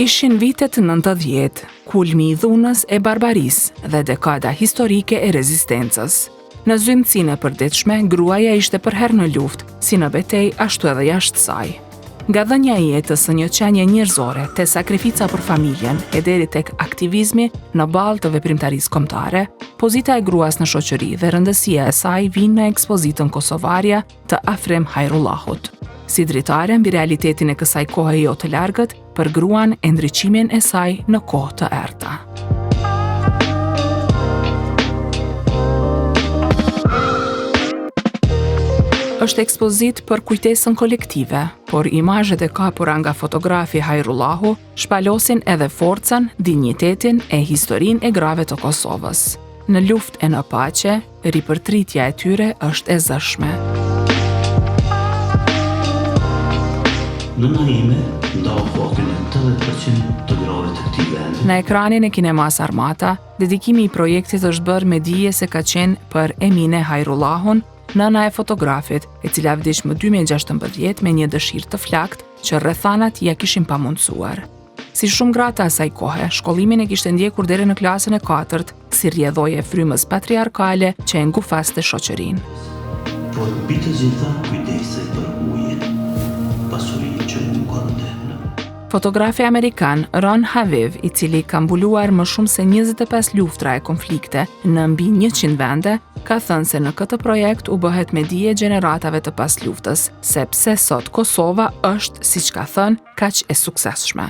Ishin vitet 90, kulmi i dhunës e barbarisë dhe dekada historike e rezistencës. Në zymësinë e përditshme, gruaja ishte për herë në luftë, si në betejë ashtu edhe jashtë saj. Nga dhënia e jetës së një qenie njerëzore, te sakrifica për familjen e deri tek aktivizmi në balë të veprimtarisë kombëtare, pozita e gruas në shoqëri dhe rëndësia e saj vinë në ekspozitën kosovarja të Afrem Hajrullahut. Si dritare mbi realitetin e kësaj kohe jo të largët, për gruan e ndriqimin e saj në kohë të errta. Është ekspozit për kujtesën kolektive, por imazhet e kapura nga fotografi Hajrullahu shpalosin edhe forcën, dinjitetin e historinë e grave të Kosovës. Në luftë e në paqe, ripërtritja e tyre është e zëshme. Nëna ime ndau fokin e 80% të grave të këtij vendi. Në ekranin e Kinemas Armata, dedikimi i projektit është bërë me dije se ka qenë për Emine Hajrullahun, nëna e fotografit, e cila vdiq më 2016 me një dëshirë të flakt që rrethanat ja kishin pamundsuar. Si shumë gra të asaj kohe, shkollimin e kishte ndjekur deri në klasën e 4, si rrjedhojë e frymës patriarkale që e ngufaste shoqërinë. Por mbi të gjitha kujdese për ujin, pasurinë që nuk ka në. Fotografi amerikan Ron Haviv, i cili ka mbuluar më shumë se 25 luftra e konflikte në mbi 100 vende, ka thënë se në këtë projekt u bëhet me dije gjeneratave të pas luftës, sepse sot Kosova është, siç ka thënë, kaq e suksesshme.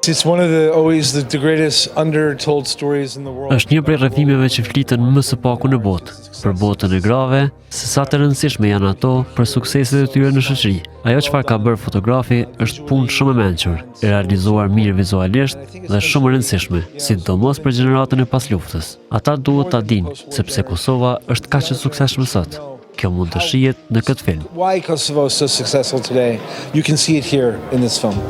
It's one of the greatest undertold stories in the world. Është një prej rrëfimeve që fliten më së paku në botë, për botën e grave, se sa të rëndësishme janë ato për sukseset e tyre në shoqëri. Ajo çfarë ka bërë fotografi është punë shumë e mençur, e realizuar mirë vizualisht dhe shumë e rëndësishme, sidomos për gjeneratën e pasluftës. Ata duhet ta dinë, sepse Kosova është kaq e suksesshme sot. Kjo mund të shihet në këtë film. Why Kosovo is so successful today? You can see it here in this film.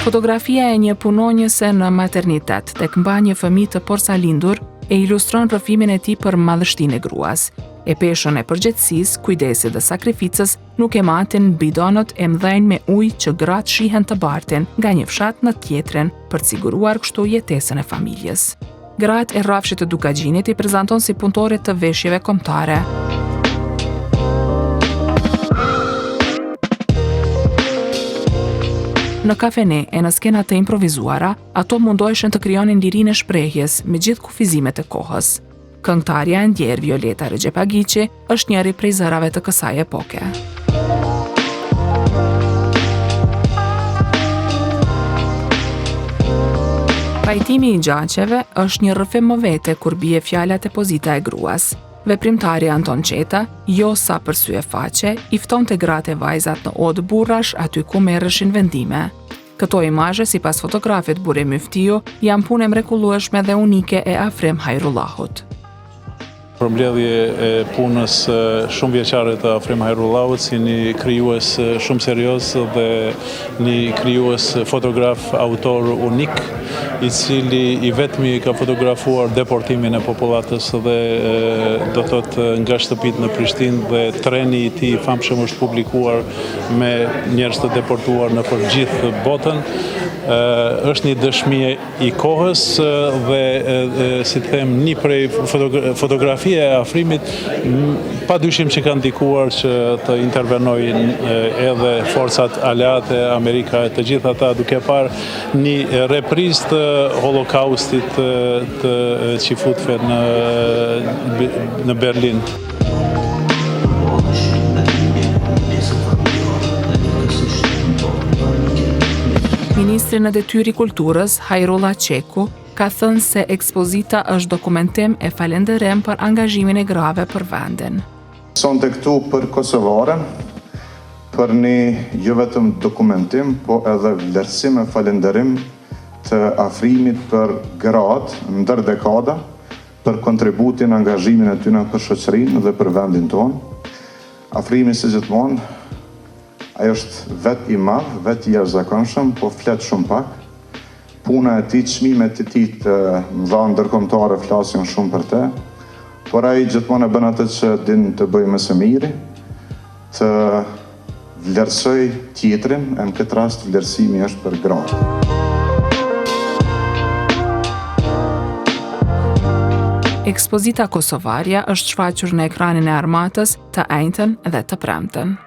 Fotografia e një punonjëse në maternitet tek mba një fëmijë të porsalindur e ilustron rrëfimin e tij për madhështinë e gruas. E peshën e përgjegjësisë, kujdesit dhe sakrificës nuk e matin bidonët e mdhenj me ujë që gratë shihen të bartin nga një fshat në tjetrin për të siguruar kështu jetesën e familjes. Gratë e rrafshit të Dukagjinit i prezanton si punëtore të veshjeve kombëtare. Në kafene e në skenat të improvizuara, ato mundoheshin të krijonin lirinë e shprehjes me gjithë kufizimet e kohës. Këngëtarja e ndjer Violeta Rexhepagiçi është njëri prej zërave të kësaj epoke. Pajtimi i gjaqeve është një rrëfim më vete kur bie fjala depozita e gruas. Veprimtari Anton Qeta, jo sa për sy e faqe, i ftonte gratë e vajzat në odë burrash aty ku merreshin vendime. Këto imazhe, sipas fotografit Bure Myftiu, janë punë mrekullueshme dhe unike e Afrem Hajrullahut. Përmbledhje e punës shumë vjeçare të Afrem Hajrullahut si një krijues shumë serioz dhe një krijues fotograf autor unik, i cili i vetmi ka fotografuar deportimin e popullatës dhe do thotë nga shtëpitë në Prishtinë, dhe treni i tij i famshëm është publikuar me njerëz të deportuar në për gjithë botën. Është një dëshmi i kohës dhe si të them një prej fotografia e afrimit padyshim që ka ndikuar që të intervenojnë edhe forcat aleate, Amerika, të gjitha ata, duke parë një reprizë të holokaustit të qifutve në Berlin. Ministri në detyri kulturës, Hajrullah Qeku, ka thënë se ekspozita është dokumentim e falënderim për angazhimin e grave për vendin. Sonte këtu për Kosovare, për një jo vetëm dokumentim, po edhe vlerësim e falënderim të afrimit për gratë ndër dekada, për kontributin, angazhimin e tyre për shoqërinë dhe për vendin tonë. Afrimi si gjithmonë, ajo është vet i madh, vet i jashtëzakonshëm, po flet shumë pak. Puna e tij, çmimet e tij të mëdha ndërkombëtare flasin shumë për të, por ai gjithmonë e bën atë që din të bëjë më së miri, të vlerësoj tjetrin, e në këtë rast vlerësimi është për gratë. Ekspozita Kosovarja është shfaqur në ekranin e Armatës të enjtën dhe të premten.